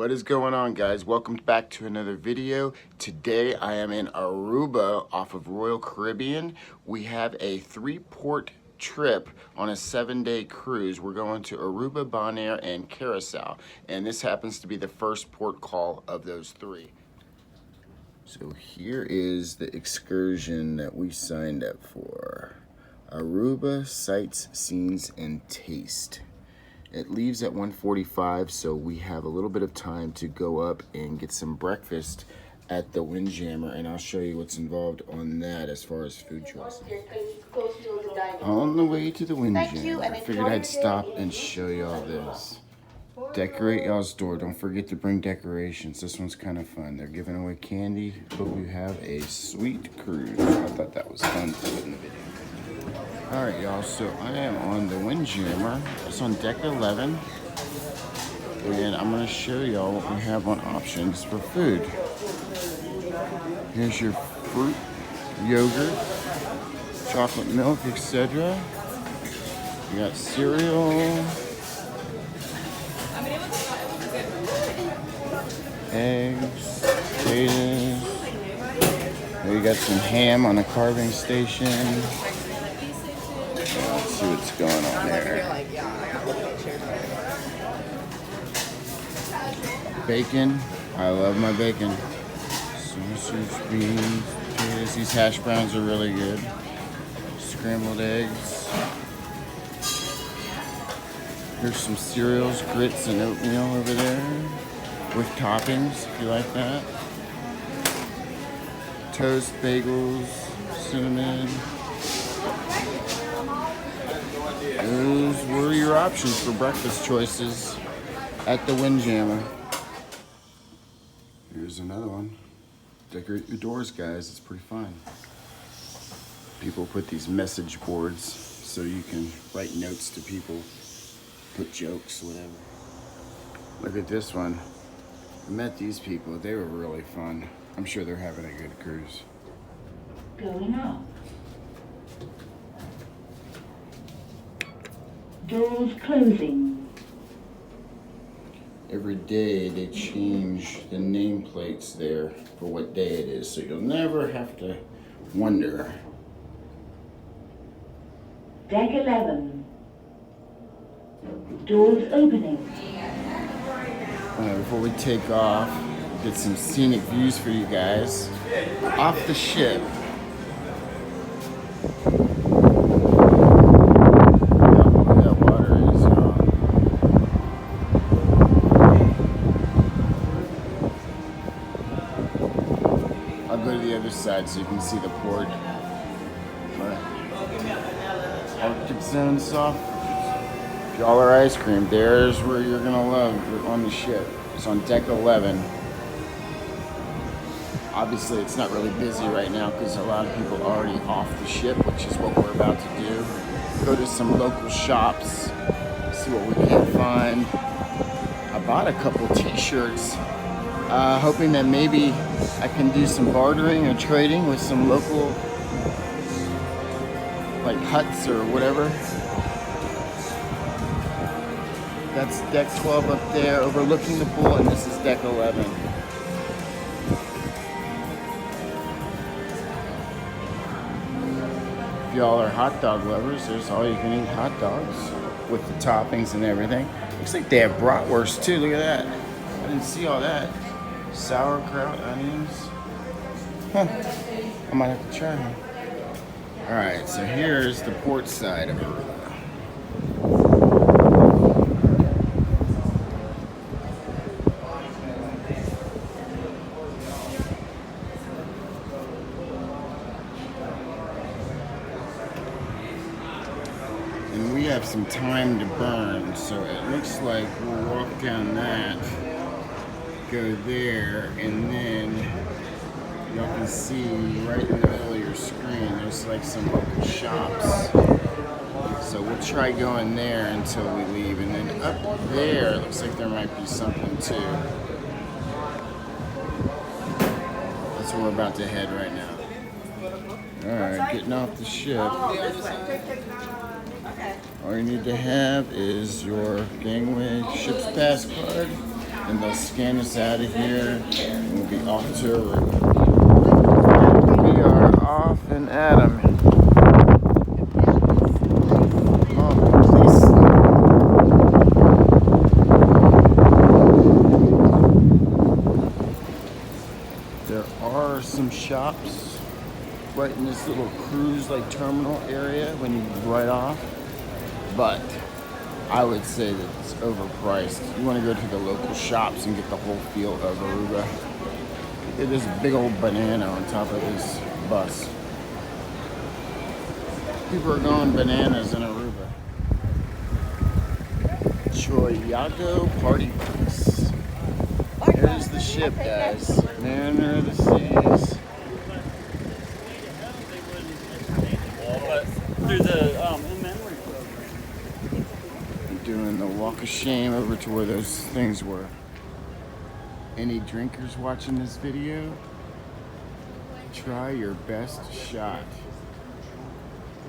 What is going on, guys? Welcome back to another video. Today I am in Aruba off of Royal Caribbean. We have a 3-port trip on a 7-day cruise. We're going to Aruba, Bonaire, and Curacao, and this happens to be the first port call of those 3. So here is the excursion that we signed up for. Aruba Sights, Scenes, and Taste. It leaves at 1:45, so we have a little bit of time to go up and get some breakfast at the Windjammer, and I'll show you what's involved on that as far as food choices. On the way to the Windjammer, I figured I'd stop and show you all this. Decorate y'all's door. Don't forget to bring decorations. This one's kind of fun. They're giving away candy. Hope you have a sweet cruise. I thought that was fun to put in the video. Alright, y'all, so I am on the Windjammer. It's on deck 11. And I'm going to show y'all what we have on options for food. Here's your fruit, yogurt, chocolate milk, etc. You got cereal, eggs, potatoes. You got some ham on a carving station. Let's see what's going on there. Bacon. I love my bacon. Sausage, beans, potatoes. These hash browns are really good. Scrambled eggs. Here's some cereals, grits, and oatmeal over there with toppings if you like that. Toast, bagels, cinnamon. Those were your options for breakfast choices at the Windjammer. Here's another one. Decorate your doors, guys. It's pretty fun. People put these message boards so you can write notes to people, put jokes, whatever. Look at this one. I met these people. They were really fun. I'm sure they're having a good cruise. Going up. Doors closing. Every day they change the nameplates there for what day it is, so you'll never have to wonder. Deck 11. Doors opening. Before we take off, get some scenic views for you guys off the ship. I'll go to the other side so you can see the port. Arctic Zone soft. If y'all are ice cream, there's where you're gonna love on the ship. It's on deck 11. Obviously, it's not really busy right now because a lot of people are already off the ship, which is what we're about to do. Go to some local shops, see what we can find. I bought a couple t-shirts, hoping that maybe I can do some bartering or trading with some local, like huts or whatever. That's deck 12 up there, overlooking the pool, and this is deck 11. If y'all are hot dog lovers, there's all you can eat hot dogs with the toppings and everything. Looks like they have bratwurst too, look at that. I didn't see all that. Sauerkraut, onions. Huh, I might have to try them. Alright, so here's the port side of Aruba. And we have some time to burn, so it looks like we'll walk down that, go there, and then y'all can see right in the middle of your screen, there's like some local shops. So we'll try going there until we leave, and then up there, looks like there might be something too. That's where we're about to head right now. Alright, getting off the ship. All you need to have is your gangway ship's pass card and they'll scan us out of here, and we'll be off to Aruba. We are off and at 'em. There are some shops right in this little cruise like terminal area when you ride off, but I would say that it's overpriced. You want to go to the local shops and get the whole feel of Aruba. There's a big old banana on top of this bus. People are going bananas in Aruba. Choyago Party Bus. Here's the ship, guys. Mariner of the Seas. Through the in-memory program. I'm doing the walk of shame over to where those things were. Any drinkers watching this video? Try your best shot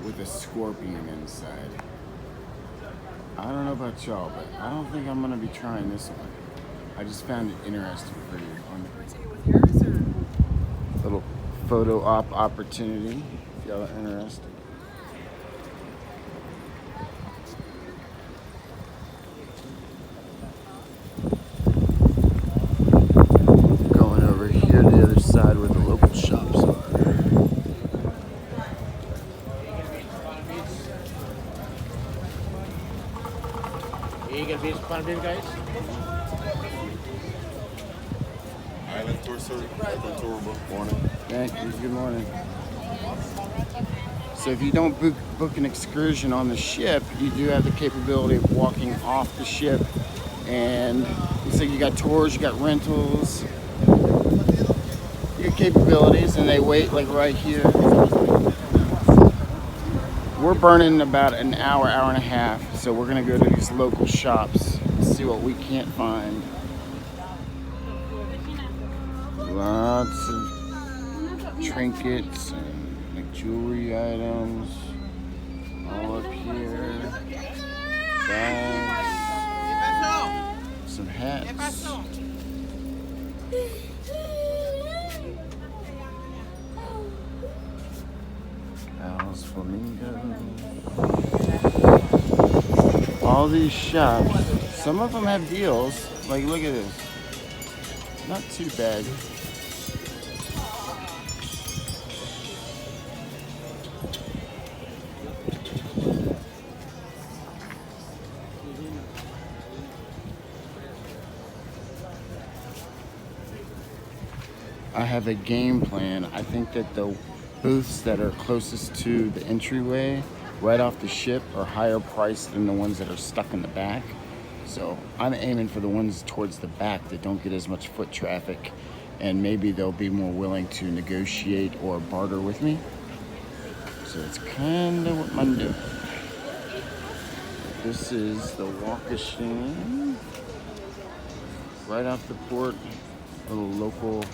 with a scorpion inside. I don't know about y'all, but I don't think I'm gonna be trying this one. I just found it interesting for you on the little photo op opportunity if y'all are interested. Going over here to the other side where the local shops are. You gonna be fun, guys? Island tour, sir. Welcome to Aruba. Morning. Thank you. Good morning. So if you don't book an excursion on the ship, you do have the capability of walking off the ship. And so you got tours, you got rentals, you got capabilities, and they wait like right here. We're burning about an hour, hour and a half, so we're gonna go to these local shops and see what we can't find. Lots of trinkets and like jewelry items all up here. Bags, some hats. Owls, flamingos. All these shops, some of them have deals. Like, look at this. Not too bad. I have a game plan. I think that the booths that are closest to the entryway right off the ship are higher priced than the ones that are stuck in the back. So I'm aiming for the ones towards the back that don't get as much foot traffic, and maybe they'll be more willing to negotiate or barter with me. So it's kind of what I'm doing. This is the walk of shame. Right off the port, a little local.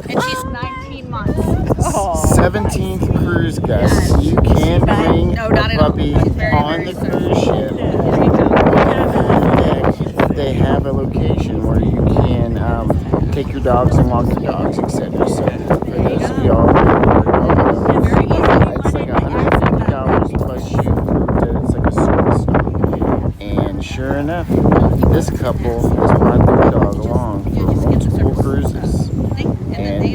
And she's 19 months. 17th cruise, guys. Yeah, You can bring no, not a at all. puppy She's very, on very the sweet. cruise ship. And they have a location where you can take your dogs and walk your dogs, etc. So for those of y'all, it's like $150 plus you proved it. It's like a service stop. And sure enough, this couple has brought their dog along for multiple cruises. And they,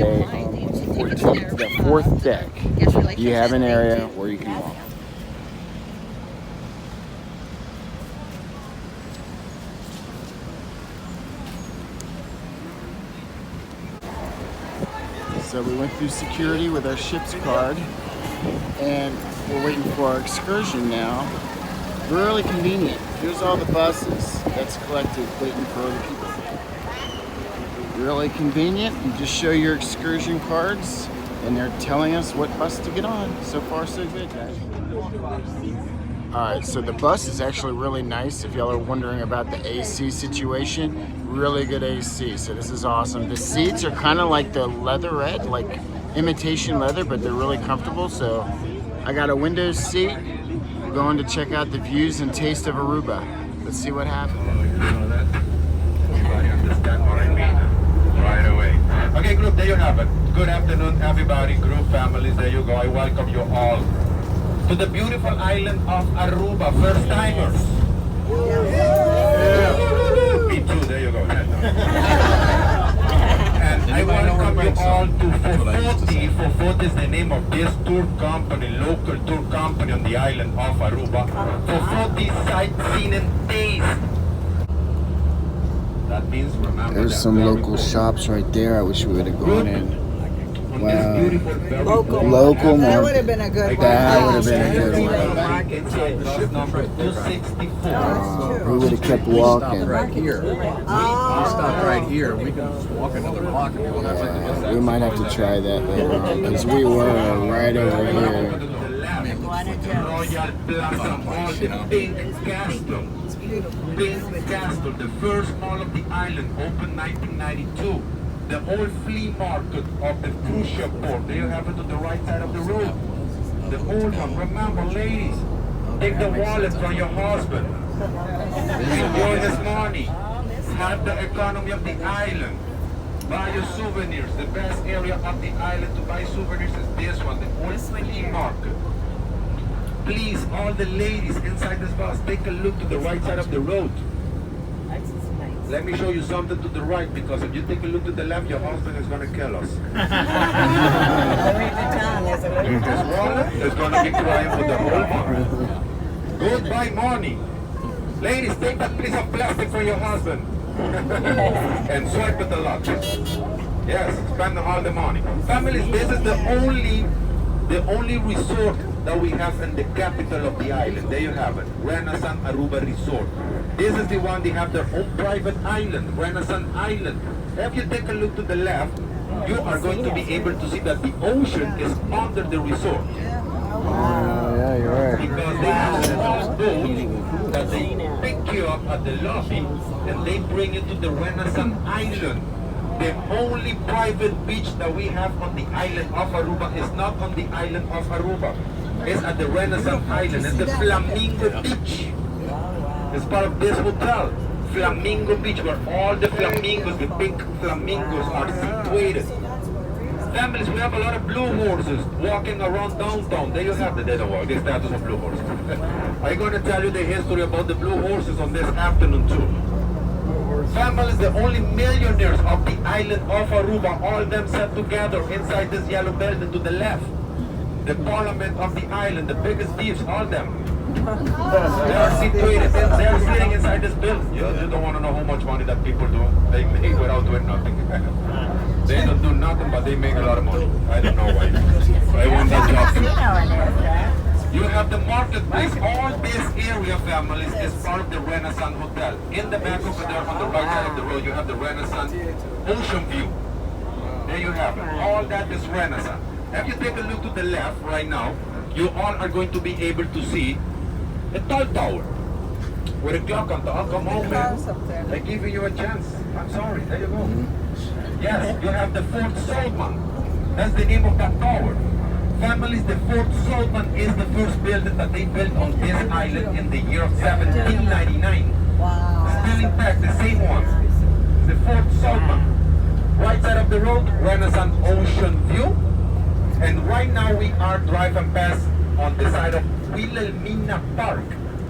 the fourth deck, you have an area where you can walk. So we went through security with our ship's card, and we're waiting for our excursion now. Really convenient. Here's all the buses that's collected waiting for other people. Really convenient. You just show your excursion cards and they're telling us what bus to get on. So far so good, guys. Alright, so the bus is actually really nice. If y'all are wondering about the AC situation, really good AC. So this is awesome. The seats are kind of like the leatherette, like imitation leather, but they're really comfortable. So I got a window seat. We're going to check out the views and taste of Aruba. Let's see what happens. Everybody understand what I mean? Right away. Okay, group, there you have it. Good afternoon, everybody, group, families, there you go. I welcome you all to the beautiful island of Aruba. First timers. Yeah. Me too, there you go. And I welcome you all to Fofoti. Fofoti is the name of this tour company, local tour company on the island of Aruba. Fofoti Sightseeing and Taste. That means remember. There's some local shops right there. I wish we would have gone in. Wow. Local market. That would have been a good one. That would have been a good one. We would have kept walking. Right here. We stopped right here. We can just walk another block and we'll have to. We might have to try that later on because we were right over here. Royal Plaza Mall, the Pink Castle. Pink Castle, the first mall of the island, opened 1992. The old flea market of the cruise ship port. There you have it on the right side of the road. The old one. Remember, ladies, take the wallet from your husband. Enjoy his money. Have the economy of the island. Buy your souvenirs. The best area of the island to buy souvenirs is this one, the old flea market. Please, all the ladies inside this bus, take a look to the right side of the road. Let me show you something to the right, because if you take a look to the left, your husband is going to kill us. This wallet is going to be crying for the whole month. Goodbye money. Ladies, take that piece of plastic for your husband. And swipe it a lot. Yes, spend all the money. Families, this is the only resort that we have in the capital of the island. There you have it, Renaissance Aruba Resort. This is the one, they have their own private island, Renaissance Island. If you take a look to the left, you are going to be able to see that the ocean is under the resort. Yeah, you're right. Because they have a small boat that they pick you up at the lobby and they bring you to the Renaissance Island. The only private beach that we have on the island of Aruba is not on the island of Aruba. It's at the Renaissance Island. It's the Flamingo Beach. It's part of this hotel. Flamingo Beach, where all the flamingos, the pink flamingos, are situated. Families, we have a lot of blue horses walking around downtown. There you have the status of blue horses. I'm going to tell you the history about the blue horses on this afternoon too. Families, the only millionaires of the island of Aruba, all them sat together inside this yellow building to the left. The parliament of the island, the biggest thieves, all them. They are situated, they are sitting inside this building. You don't want to know how much money that people do. They make without doing nothing. They don't do nothing, but they make a lot of money. I don't know why. I want that job too. You have the marketplace. All this area, families, is part of the Renaissance Hotel. In the back over there, on the right side of the road, you have the Renaissance Ocean View. There you have it. All that is Renaissance. If you take a look to the left right now, you all are going to be able to see a tall tower with a clock on top. Come on, man. I'm giving you a chance. I'm sorry. There you go. Yes, you have the Fort Solman. That's the name of that tower. Families, the Fort Solman is the first building that they built on this island in the year of 1799. Wow. Still intact, the same one. The Fort Solman. Right side of the road, Renaissance Ocean View. And right now we are driving past on the side of Wilhelmina Park.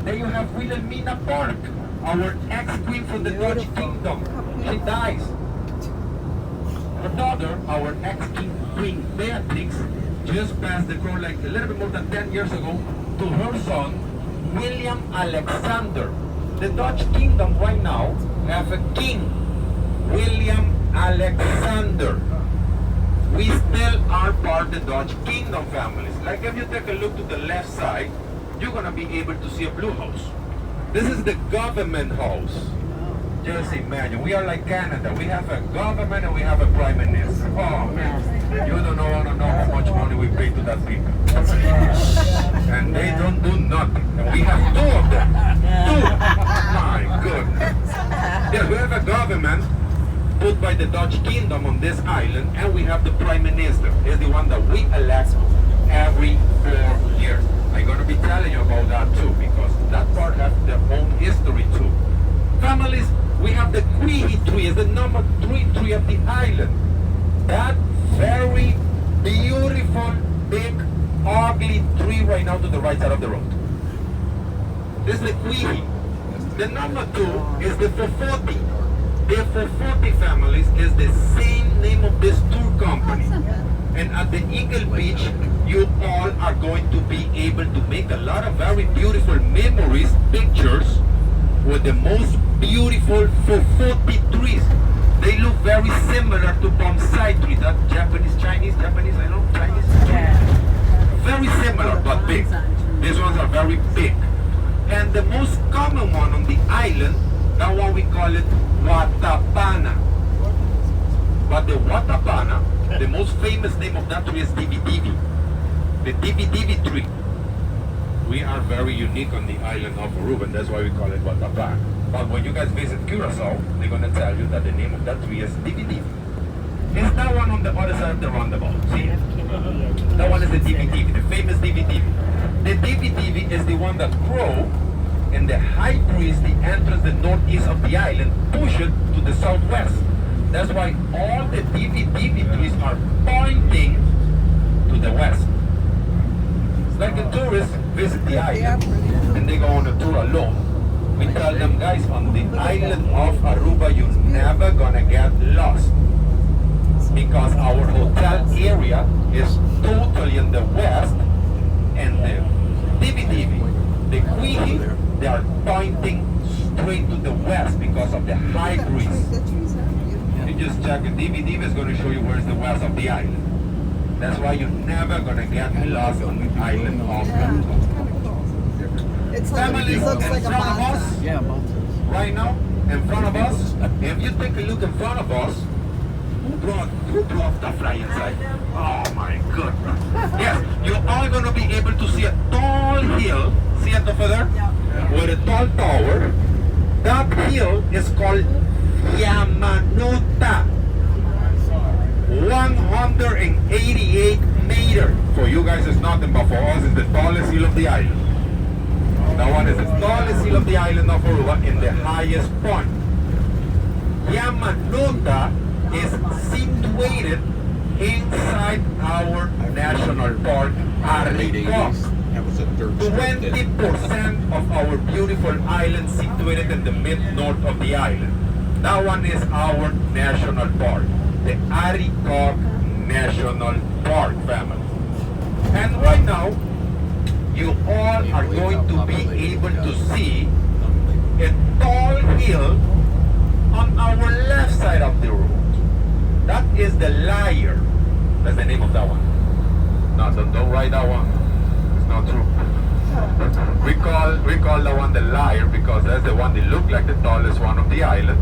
There you have Wilhelmina Park, our ex-queen from the Dutch Kingdom. She dies. Her daughter, our ex-king Queen Beatrix, just passed the crown like a little bit more than 10 years ago to her son, William Alexander. The Dutch Kingdom right now have a king, William Alexander. we still are part of the Dutch Kingdom families. Like if you take a look to the left side, you're gonna be able to see a blue house. This is the government house. Just imagine, we are like Canada. We have a government and we have a prime minister. Oh man, you don't know how much money we pay to that people. And they don't do nothing. And we have two of them. Two. My goodness. Yes, we have a government put by the Dutch Kingdom on this island, and we have the prime minister. Is the one that we elect every 4 years. I'm gonna be telling you about that too, because that part has their own history too. Families, we have the Quihi tree, is the number 3 tree of the island. That very beautiful, big, ugly tree right now to the right side of the road. This is the Quihi. The number 2 is the Fofoti. The Fofoti families is the same name of this tour company. And at the Eagle Beach, you all are going to be able to make a lot of very beautiful memories, pictures, with the most beautiful Fofoti trees. They look very similar to bonsai trees. That Japanese, I know, Chinese. Very similar, but big. These ones are very big. And the most common one on the island, that one we call it Watapana. But the Watapana, the most famous name of that tree is Divi. The Divi tree. We are very unique on the island of Aruba, and that's why we call it Watapana. But when you guys visit Curacao, they're going to tell you that the name of that tree is Divi. It's that one on the other side of the roundabout. See? That one is the Divi, the famous Divi. The Divi is the one that grow in the high breeze, the entrance, the northeast of the island, push it to the southwest. That's why all the Divi trees are pointing to the west. It's like a tourist visit the island and they go on a tour alone. We tell them, guys, on the island of Aruba, you're never gonna get lost, because our hotel area is totally in the west, and the Divi, the Quihi, they are pointing straight to the west because of the high breeze. You just check it. Divi is going to show you where's the west of the island. That's why you're never going to get lost on the island of Aruba. It's like, Families it looks in like a front of box. us, Yeah, bounces. right now, in front of us, if you take a look in front of us, who brought the fly inside? Oh my goodness. Yes, you're all going to be able to see a tall hill. See it over there? With a tall tower. That hill is called Yamanota. 188 meters. For you guys it's nothing, but for us it's the tallest hill of the island. That one is the tallest hill of the island of Aruba in the highest point. Yamanota is situated inside our national park, Aruba. 20% of our beautiful island situated in the mid-north of the island. That one is our national park, the Arikok National Park, family. And right now, you all are going to be able to see a tall hill on our left side of the road. That is the Liar. That's the name of that one. No, don't write that one. It's not true. We call the one the Liar because that's the one that look like the tallest one of the island.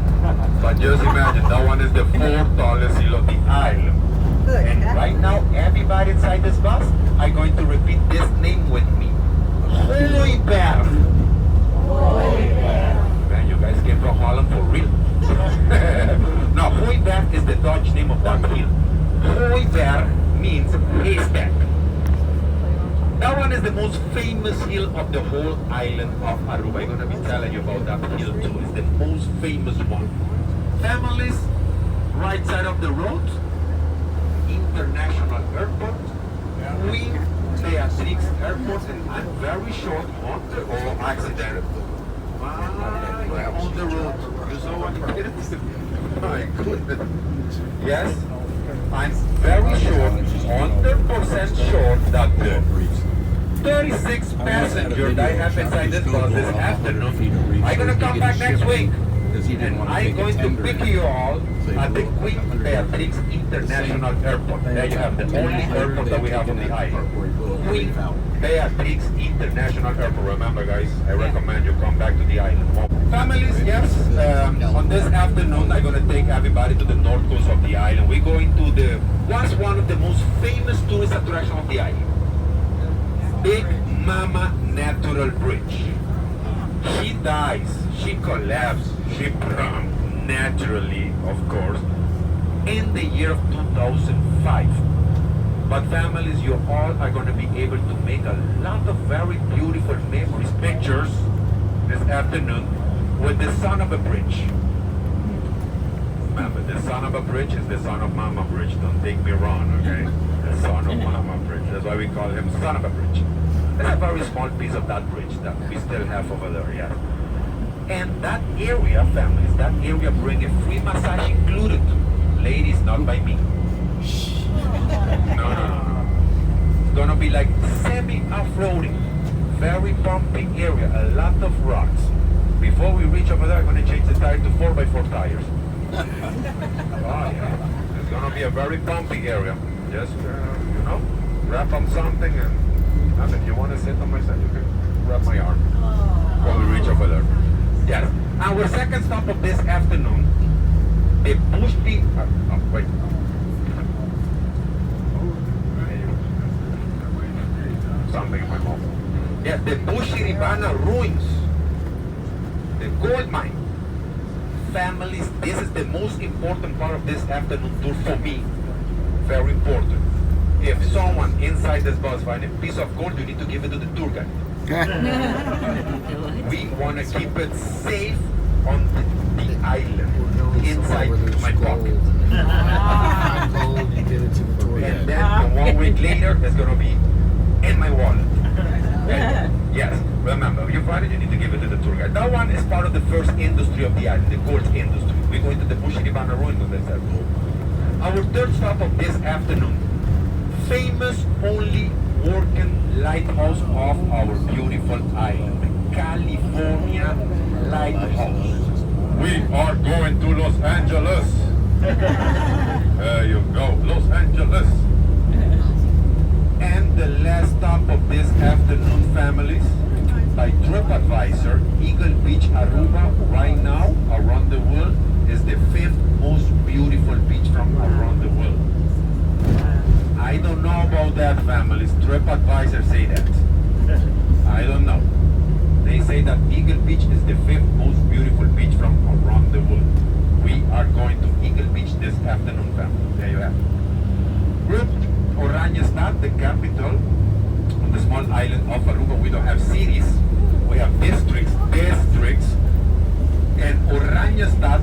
But just imagine, that one is the 4th tallest hill of the island. And right now, everybody inside this bus are going to repeat this name with me. Hooiberg. Man, you guys came from Holland for real. Now, Hooiberg is the Dutch name of that hill. Hooiberg means haystack. That one is the most famous hill of the whole island of Aruba. I'm going to be telling you about that hill too. It's the most famous one. Families, right side of the road, International Airport, Queen Beatrix Airport, and I'm very short on the road accident. On the road. You saw what it is? My goodness. Yes, I'm very sure, 100% sure that the 36 passengers that I have inside this bus this afternoon, I'm going to come back next week. And I'm going to pick you all at the Queen Beatrix International Airport. There you have the only airport that we have on the island. Queen Beatrix International Airport. Remember, guys, I recommend you come back to the island. Families, yes, on this afternoon, I'm going to take everybody to the north coast of the island. We're going to what's one of the most famous tourist attractions of the island. Big Mama Natural Bridge. She dies, she collapsed, she drowned naturally, of course, in the year of 2005. But families, you all are going to be able to make a lot of very beautiful memories, pictures this afternoon with the son of a bridge. Remember, the son of a bridge is the son of Mama Bridge. Don't take me wrong, okay? The son of Mama Bridge. That's why we call him son of a bridge. There's a very small piece of that bridge that we still have over there, yeah. And that area, families, that area bring a free massage included. Ladies, not by me. No. It's gonna be like semi-off-roading, very bumpy area, a lot of rocks. Before we reach over there, I'm gonna change the tire to 4x4 tires. Oh yeah, it's gonna be a very bumpy area. Just, wrap on something and if you want to sit on my side, you can grab my arm when we reach over there. Yes. Our second stop of this afternoon, the Bushti. Wait. Something in my mouth. Yes, the Bushiribana ruins, the gold mine. Families, this is the most important part of this afternoon tour for me. Very important. If someone inside this bus finds a piece of gold, you need to give it to the tour guide. We want to keep it safe on the island, inside my pocket. And then 1 week later, it's going to be in my wallet. And yes, remember, if you find it, you need to give it to the tour guide. That one is part of the first industry of the island, the gold industry. We're going to the Bushiribana ruins of this afternoon. Our third stop of this afternoon, famous only working lighthouse of our beautiful island, the California Lighthouse. We are going to Los Angeles. There you go, Los Angeles. And the last stop of this afternoon, families, by TripAdvisor, Eagle Beach, Aruba, right now, around the world, is the 5th most beautiful beach from around the world. I don't know about that, families. TripAdvisor say that. I don't know. They say that Eagle Beach is the 5th most beautiful beach from around the world. We are going to Eagle Beach this afternoon, family. There you have it. Group Oranjestad, the capital on the small island of Aruba. We don't have cities. We have districts. And Oranjestad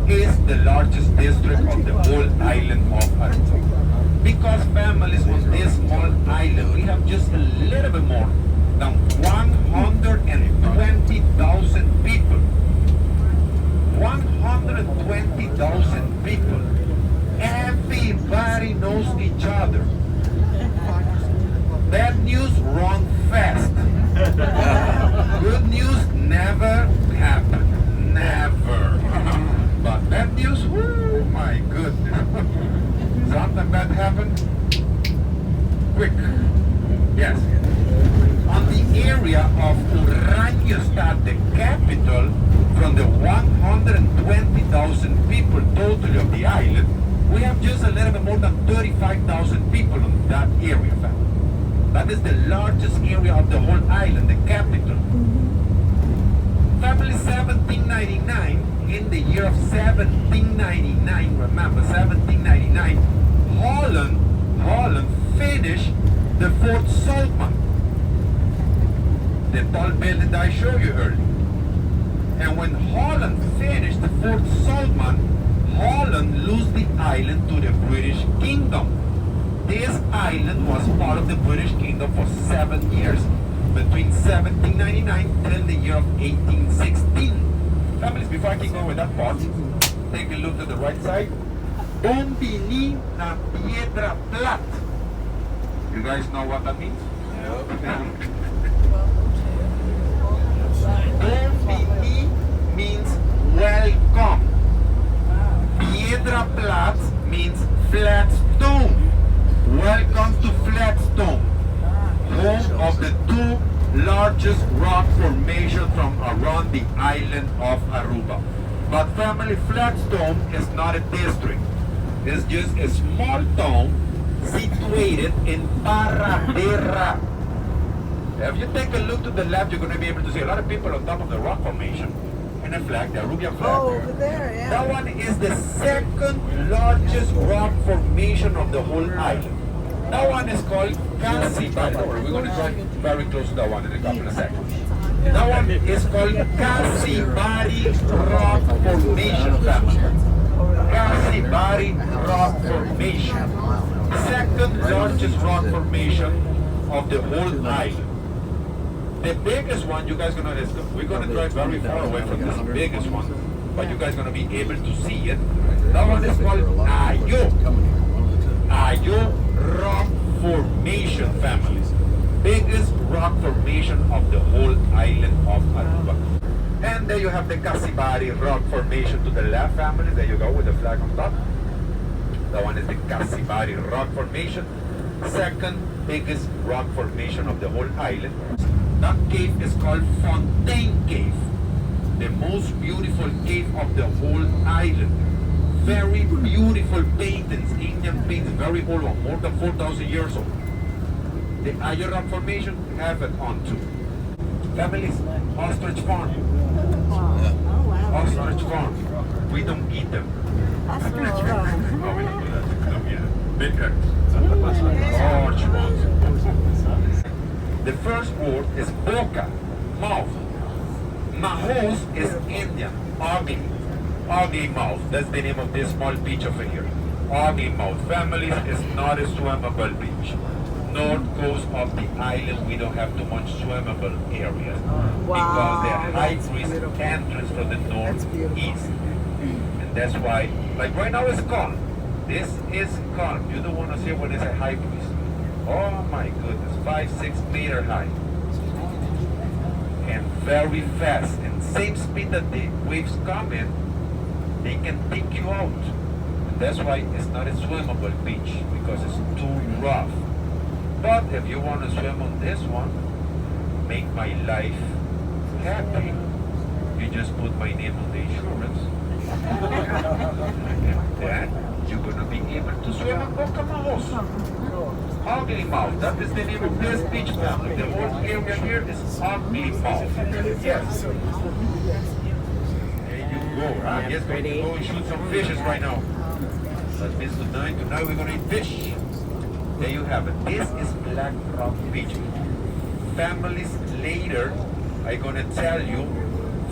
is the largest district on the whole island of Aruba. Because families on this small island, we have just a little bit more than 120,000 people. 120,000 people. Everybody knows each other. Bad news, run fast. Good news never happen. Never. But bad news, whoo, my goodness. Something bad happened? Quick. Yes. On the area of Oranjestad, the capital, from the 120,000 people totally of the island, we have just a little bit more than 35,000 people on that area, family. That is the largest area of the whole island, the capital. Family, 1799, in the year of 1799, remember, 1799, Holland finished the Fort Saltman, the tall building that I showed you earlier. And when Holland finished the Fort Saltman, Holland lost the island to the British Kingdom. This island was part of the British Kingdom for 7 years, between 1799 till the year of 1816. Families, before I keep going with that part, take a look to the right side. Bombini na Piedra Plat. You guys know what that means? Bombini means welcome. Extra Platz means flat stone. Welcome to Flatstone, home of the two largest rock formations from around the island of Aruba. But family, Flatstone is not a district. It's just a small town situated in Paradera. If you take a look to the left, you're going to be able to see a lot of people on top of the rock formation. And a flag, the Arubian flag. Oh, over there, yeah. That one is the second largest rock formation of the whole island. That one is called Casibari. We're going to drive very close to that one in a couple of seconds. That one is called Casibari Rock Formation, family. Casibari Rock Formation. Second largest rock formation of the whole island. The biggest one, you guys gonna listen. We're gonna drive very far away from this biggest one, but you guys gonna be able to see it. That one is called Ayo. Ayo Rock Formation, families. Biggest rock formation of the whole island of Aruba. And there you have the Casibari Rock Formation to the left, families. There you go with the flag on top. That one is the Casibari Rock Formation. Second biggest rock formation of the whole island. That cave is called Fontaine Cave, the most beautiful cave of the whole island. Very beautiful paintings, Indian paintings, very old one, more than 4,000 years old. The Ayo Rock Formation have it on too. Families, ostrich farm. Ostrich farm. We don't eat them. Oh, we don't do that. No, yeah. Big eggs. Large ones. The first word is boca, mouth. Mahos is Indian, ugly. Ugly mouth. That's the name of this small beach over here. Ugly mouth. Families is not a swimmable beach. North coast of the island, we don't have too much swimmable areas. Because the high risk entrance from the northeast. And that's why, like right now it's calm. This is calm. You don't want to see when it's a high breeze. Oh my goodness, 5-6 meter high. And very fast. And same speed that the waves come in, they can take you out. And that's why it's not a swimmable beach, because it's too rough. But if you want to swim on this one, make my life happy, you just put my name on the insurance. And then you're going to be able to swim in Boca Mahos. Ugly Mouth, that is the name of this beach, family. The whole area here is Ugly Mouth. Yes. There you go. Yes, we're going to go and shoot some fishes right now. But this tonight we're going to eat fish. There you have it. This is Black Rock Beach. Families, later, I'm going to tell you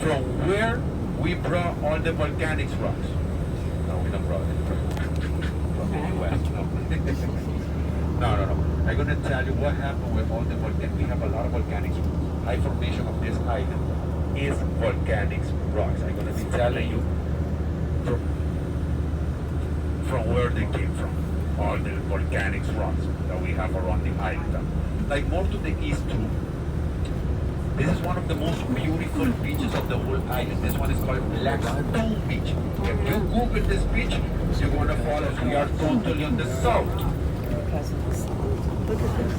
from where we brought all the volcanic rocks. No, we don't brought it. From the US. No. I'm going to tell you what happened with all the volcanics. We have a lot of volcanic rocks. High formation of this island is volcanic rocks. I'm going to be telling you from where they came from. All the volcanic rocks that we have around the island. Like more to the east too. This is one of the most beautiful beaches of the whole island. This one is called Blackstone Beach. If you Google this beach, you're going to follow. We are totally on the south.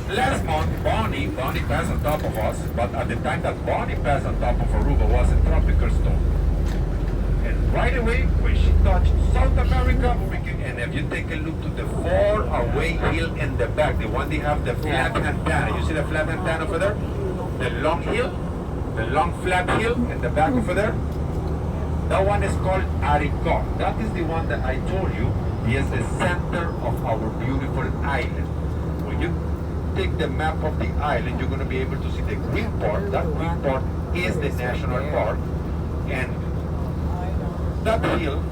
Last month, Bonnie passed on top of us, but at the time that Bonnie passed on top of Aruba was a tropical storm. And right away, when she touched South America, and if you take a look to the far away hill in the back, the one they have the flat antenna. You see the flat antenna over there? The long hill, the long flat hill in the back over there? That one is called Arica. That is the one that I told you is the center of our beautiful island. When you take the map of the island, you're going to be able to see the green part. That green part is the national park. And that hill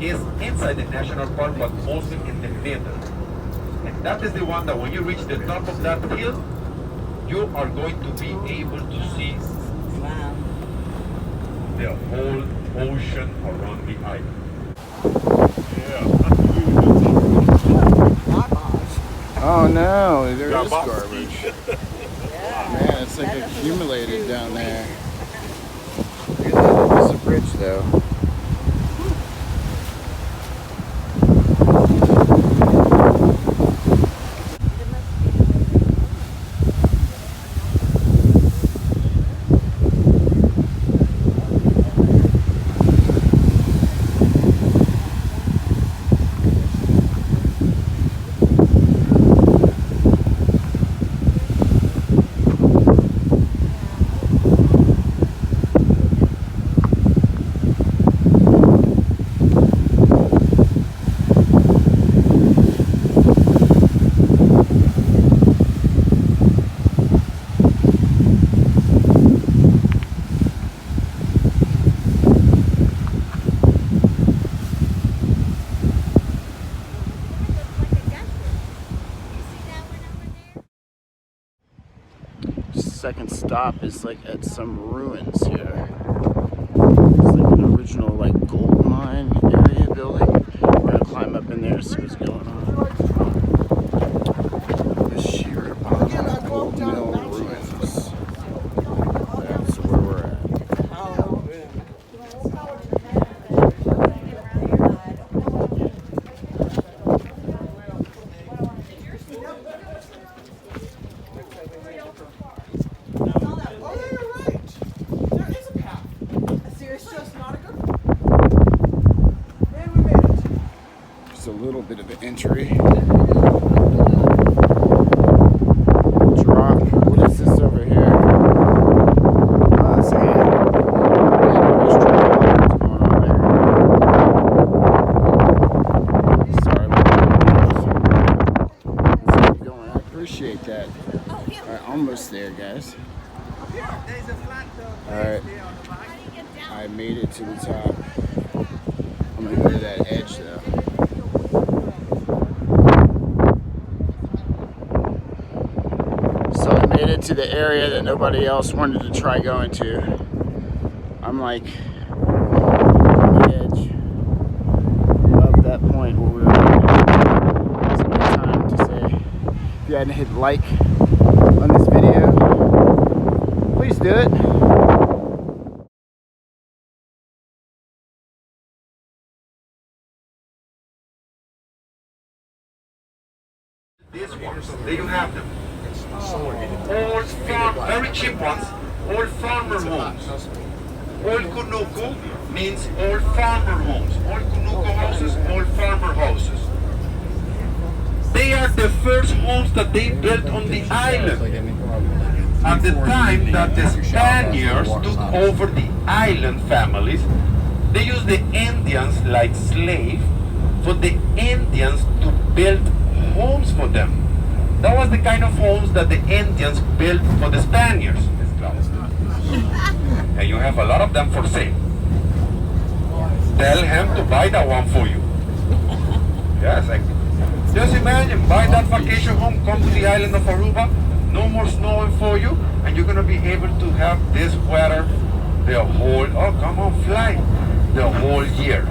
is inside the national park, but mostly in the middle. And that is the one that when you reach the top of that hill, you are going to be able to see the whole ocean around the island. Oh no, there is garbage. Man, it's like accumulated down there. Look at that, it's a bridge though. second stop is like at some ruins here. It's like an original like gold mine area building. We're gonna climb up in there to see what's going on. The Shipwreck Gold Mill ruins. That's where we're at. Just a little bit of an entry. Drop. What is this over here? Sand. What's going on there? Sorry about that. Let's keep going. I appreciate that. Alright, almost there, guys. Alright. I made it to the top. I'm gonna go to that edge though. So I made it to the area that nobody else wanted to try going to. I'm like on the edge of that point where we were at. It's a good time to say, if you hadn't hit like on this video, please do it. These ones, there you have them. Old very cheap ones, old farmer homes. Old kunuku means old farmer homes. Old kunuku houses, old farmer houses. They are the first homes that they built on the island. At the time that the Spaniards took over the island families, they used the Indians like slaves for the Indians to build homes for them. That was the kind of homes that the Indians built for the Spaniards. And you have a lot of them for sale. Tell him to buy that one for you. Yes, just imagine, buy that vacation home, come to the island of Aruba, no more snowing for you, and you're going to be able to have this weather the whole, oh come on, fly, the whole year.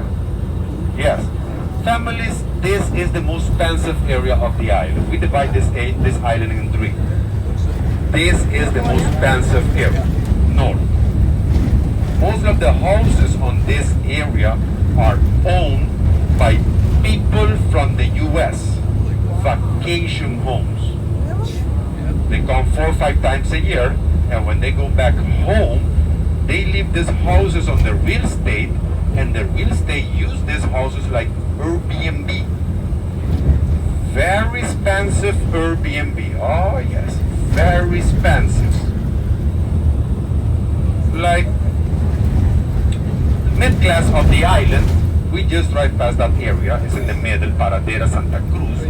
Yes. Families, this is the most expensive area of the island. We divide this island in three. This is the most expensive area, north. Most of the houses on this area are owned by people from the US, vacation homes. They come 4 or 5 times a year, and when they go back home, they leave these houses on the real estate, and the real estate use these houses like Airbnb. Very expensive Airbnb. Oh yes, very expensive. Like mid-class of the island, we just drive past that area. It's in the middle, Paradera, Santa Cruz.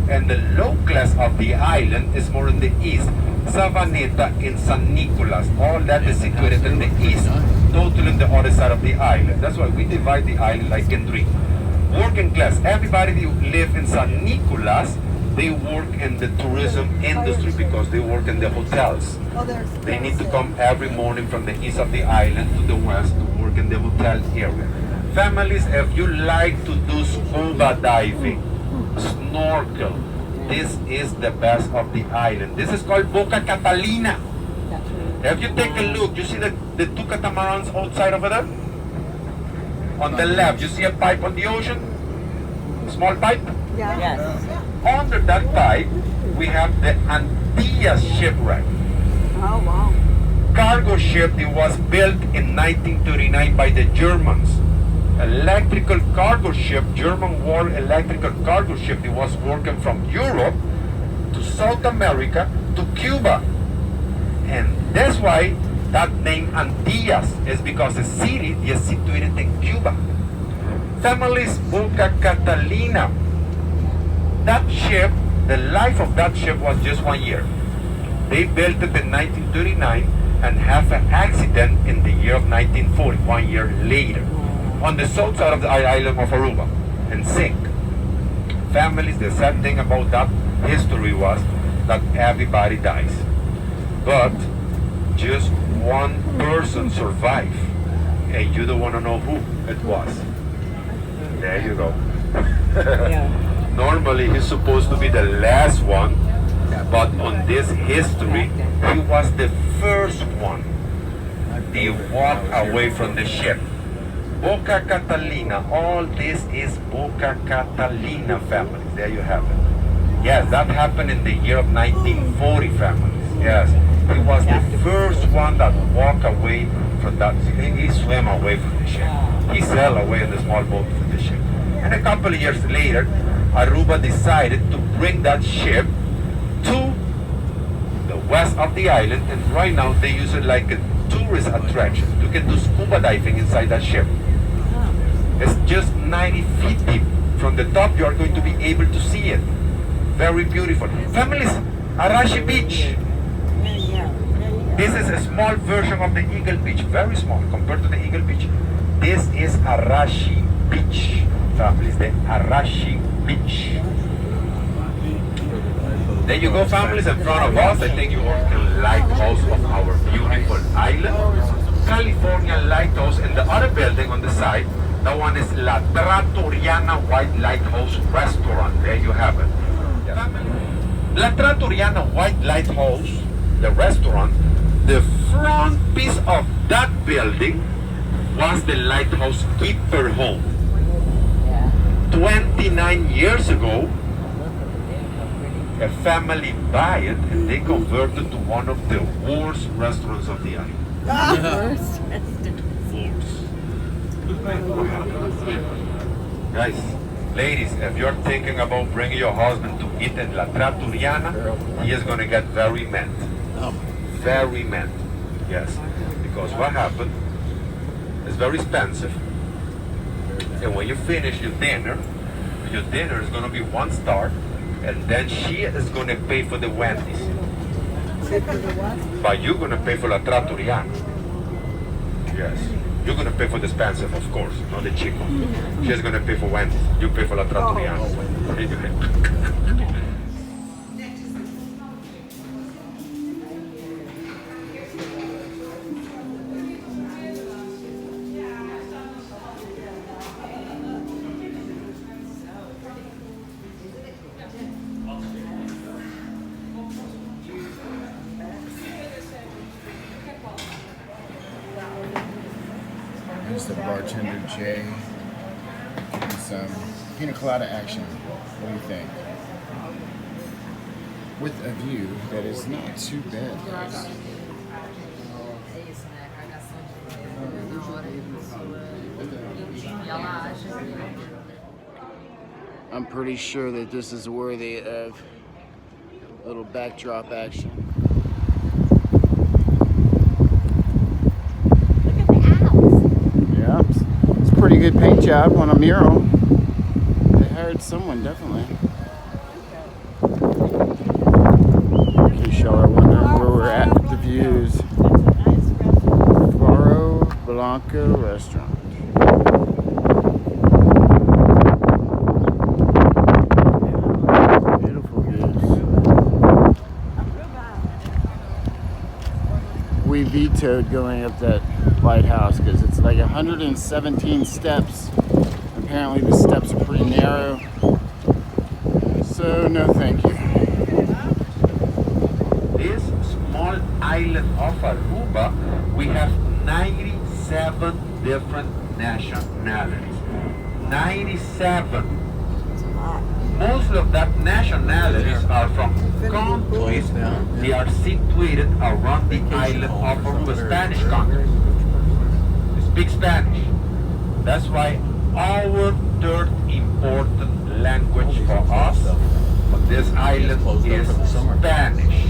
And the low class of the island is more in the east. Savaneta and San Nicolas. All that is situated in the east, totally on the other side of the island. That's why we divide the island like in three. Working class, everybody who live in San Nicolas, they work in the tourism industry because they work in the hotels. They need to come every morning from the east of the island to the west to work in the hotel area. Families, if you like to do scuba diving, snorkel, this is the best of the island. This is called Boca Catalina. If you take a look, you see the two catamarans outside over there? On the left, you see a pipe on the ocean? Small pipe? Yeah. Yes. Under that pipe, we have the Antilles Shipwreck. Oh, wow. Cargo ship that was built in 1939 by the Germans. Electrical cargo ship, German war electrical cargo ship that was working from Europe to South America to Cuba. And that's why that name Antilles is because the city is situated in Cuba. Families, Boca Catalina. That ship, the life of that ship was just 1 year. They built it in 1939 and have an accident in the year of 1940, 1 year later, on the south side of the island of Aruba, and sink. Families, the sad thing about that history was that everybody dies. But just one person survived. And you don't want to know who it was. There you go. Normally he's supposed to be the last one, but on this history, he was the first one. They walked away from the ship. Boca Catalina, all this is Boca Catalina families. There you have it. Yes, that happened in the year of 1940 families. Yes, he was the first one that walked away from that. He swam away from the ship. He sailed away in the small boat from the ship. And a couple of years later, Aruba decided to bring that ship to the west of the island, and right now they use it like a tourist attraction. You can do scuba diving inside that ship. It's just 90 feet deep. From the top, you are going to be able to see it. Very beautiful. Families, Arashi Beach. This is a small version of the Eagle Beach. Very small compared to the Eagle Beach. This is Arashi Beach. Families, the Arashi Beach. There you go, families, in front of us. I think you all can lighthouse of our beautiful island. California Lighthouse, and the other building on the side, that one is La Trattoriana White Lighthouse Restaurant. There you have it. La Trattoriana White Lighthouse, the restaurant, the front piece of that building was the lighthouse keeper home. 29 years ago, a family buy it and they converted to one of the worst restaurants of the island. Worst. Guys, ladies, if you're thinking about bringing your husband to eat at La Trattoriana, he is going to get very mad. Very mad. Yes. Because what happened is very expensive. And when you finish your dinner is going to be 1 star, and then she is going to pay for the Wendy's. But you're going to pay for La Trattoriana. Yes. You're going to pay for the expensive, of course, not the cheap one. She's going to pay for Wendy's. You pay for La Trattoriana. There's the bartender Jay. And some pina colada action. What do you think? With a view that is not too bad, guys. I'm pretty sure that this is worthy of a little backdrop action. Yeah, it's a pretty good paint job on a mural. They hired someone, definitely. In case y'all are wondering where we're at with the views. Faro Blanco Restaurant. Beautiful views. We vetoed going up that lighthouse because it's like 117 steps. Apparently the steps are pretty narrow. So no thank you. This small island of Aruba, we have 97 different nationalities. 97. Most of that nationalities are from countries they are situated around the island of Aruba, Spanish countries. They speak Spanish. That's why our third important language for us on this island is Spanish.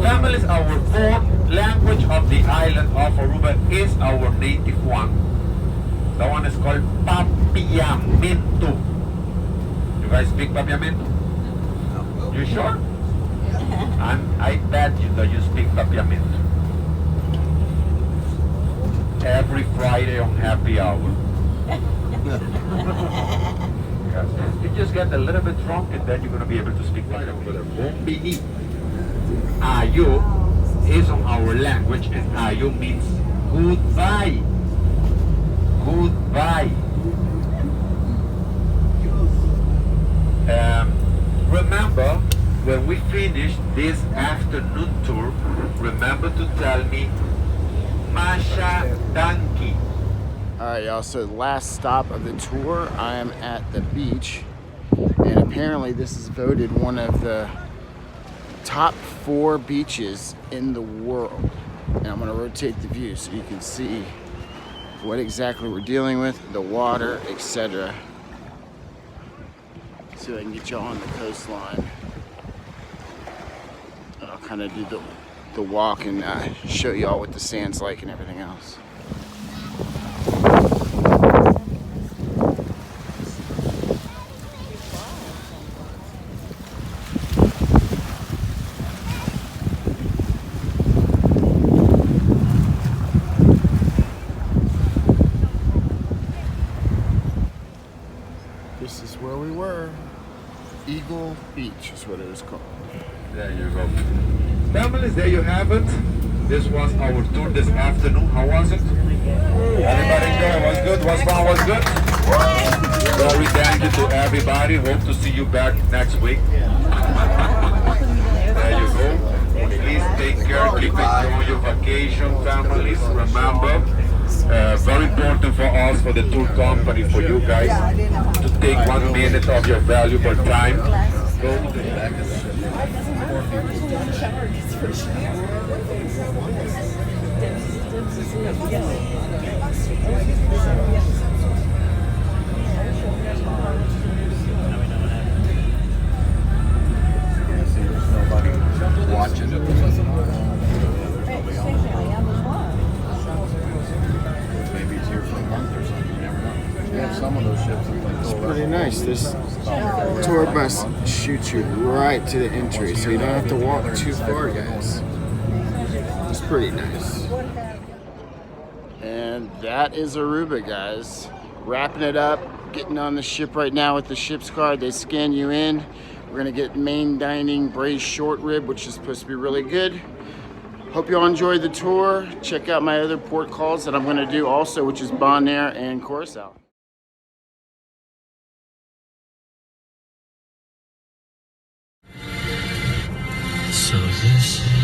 Families, our fourth language of the island of Aruba is our native one. That one is called Papiamento. You guys speak Papiamento? No. You sure? I bet you that you speak Papiamento. Every Friday on happy hour. Yes. You just get a little bit drunk and then you're going to be able to speak Papiamento. Ayo is on our language, and ayo means goodbye. Goodbye. Remember, when we finish this afternoon tour, remember to tell me Masha Danki. Alright y'all, so the last stop of the tour, I am at the beach, and apparently this is voted one of the top 4 beaches in the world. And I'm going to rotate the view so you can see what exactly we're dealing with, the water, etc. So I can get y'all on the coastline. I'll kind of do the walk and show y'all what the sand's like and everything else. This is where we were. Eagle Beach is what it was called. There you go. Families, there you have it. This was our tour this afternoon. How was it? Everybody enjoy? Was good? Was fun? Was good? Very thank you to everybody. Hope to see you back next week. There you go. Please take care. Keep enjoying your vacation, families. Remember, very important for us, for the tour company, for you guys, to take 1 minute of your valuable time. Go to the back of the ship. There's nobody watching. Maybe it's here for a month or something. You never know. We have some of those ships that like It's pretty nice. This tour bus shoots you right to the entry, so you don't have to walk too far, guys. It's pretty nice. And that is Aruba, guys. Wrapping it up, getting on the ship right now with the ship's card. They scan you in. We're gonna get main dining braised short rib, which is supposed to be really good. Hope you all enjoyed the tour. Check out my other port calls that I'm gonna do also, which is Bonaire and Curacao. So this is